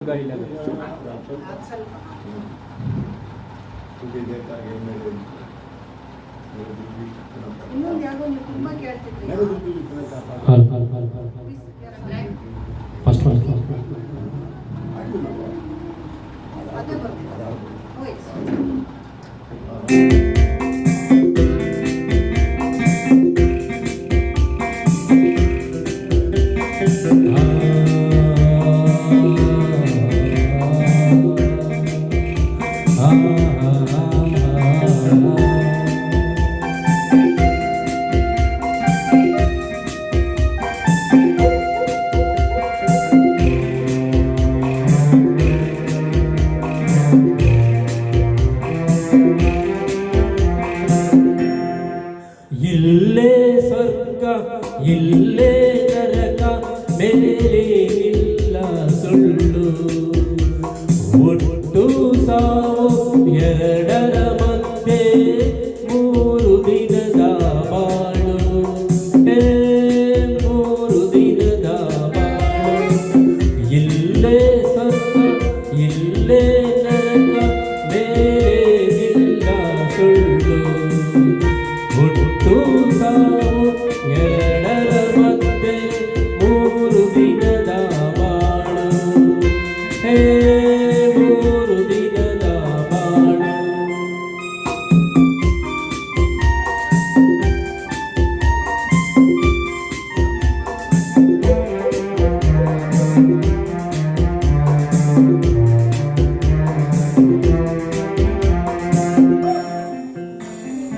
ಗಾಡಿಲ್ಲ ಇನ್ನೊಂದು ಯಾವುದೋ ನೀವು ತುಂಬಾ ಕೇಳ್ತಿದ್ರಿ ಫಸ್ಟ್ ಅದೇ ಬರ್ತಿದೆ ಇಲ್ಲೇ ಸ್ವರ್ಗ ಇಲ್ಲೇ ನರಕ ಮೇಲೆ ಇಲ್ಲ ಸುಳ್ಳು ಒಟ್ಟು ಸಾವು ಎರಡರ ಮಧ್ಯೆ 3 ದಿನದ ಬಾಳು 3 ದಿನದ ಬಾಳು ಇಲ್ಲೇ ಸ್ವರ್ಗ ಇಲ್ಲೇ ನರಕ ಮೇಲೆ ಇಲ್ಲ ಸುಳ್ಳು ಒಟ್ಟು ಸಾವು ಎರಡರ ಮಧ್ಯೆ 3 ದಿನದ ಬಾಳು 3 ದಿನದ ಬಾಳು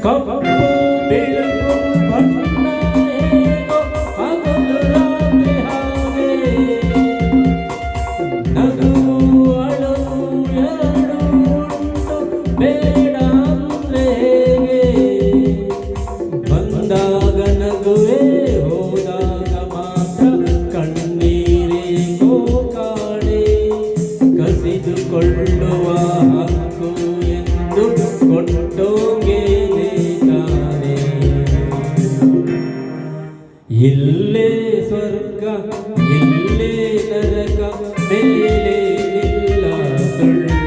ಕಪ್ಪು ಬೆಳಕು ಬಣ್ಣ ಹೇಗೋ ಹಗಲು ರಾತ್ರಿ ಹಾಗೆ ನಗುವು ಅಳುವು ಎರಡು ಉಂಟು ಬೇಡ ಅಂದ್ರೆ ಹೇಗೆ ಬಂದಾಗ ನಗುವೆ ಹೋದಾಗ ಮಾತ್ರ ಕಣ್ಣೀರೇ ಗೋಕಾಡೆ ಕಸಿದುಕೊಳ್ಳುವ ಹಕ್ಕು ಎಂದು ಕೊಟ್ಟೋಗೆ ಇಲ್ಲೇ ಸ್ವರ್ಗ ಇಲ್ಲೇ ನರಕ ಮೇಲೆ ಇಲ್ಲ ಸುಳ್ಳು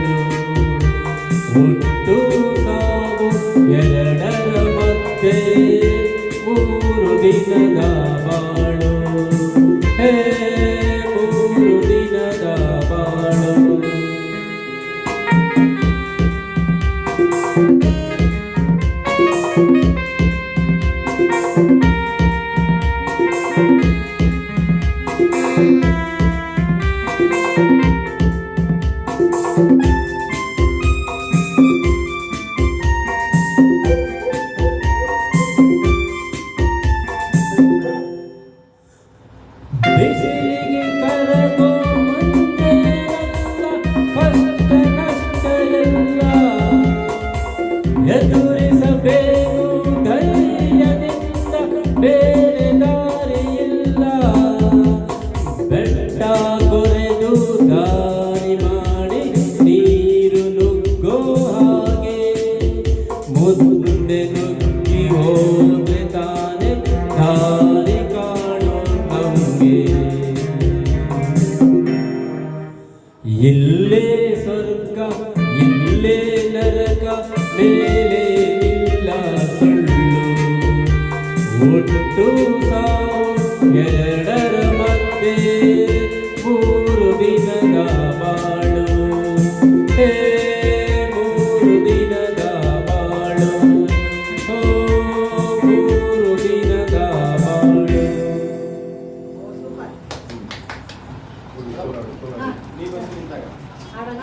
ಒಟ್ಟು ಸಾವು ಎರಡರ ಮಧ್ಯೆ 3 ದಿನದ ಬಾಳು 3 ದಿನದ ಬಾಳು ಬಿಸಿಲಿಗೆ ಕರಗೋ ಮಂಜೆಲ್ಲ ಕಷ್ಟ ನಷ್ಟ ಎಲ್ಲ ಎದುರಿಸಬೇಕು ಧೈರ್ಯದಿಂದ ಬೇರೆ ದಾರಿಯಿಲ್ಲ ಬೆಟ್ಟ ಕೊರೆದು ದಾರಿ ಮಾಡಿ ನೀರು ನುಗ್ಗೋ ಹಾಗೆ ಮುಂದೆ ನುಗ್ಗಿ ಹೋದ್ರೆ ತಾನೆ ದಾರಿ ಕಾಣೋ ನಮ್ಗೆ ಇಲ್ಲೇ ಸ್ವರ್ಗ ಇಲ್ಲೇ ನರಕ ಮೇಲೆ ಇಲ್ಲ ಸುಳ್ಳು ಒಟ್ಟು ಸಾವು ಎರಡರ ಮಧ್ಯೆ 3 ದಿನದ ಬಾಳು 3 ದಿನದ ಬಾಳು 3 ದಿನದ ಬಾಳು ಆಡೋಣ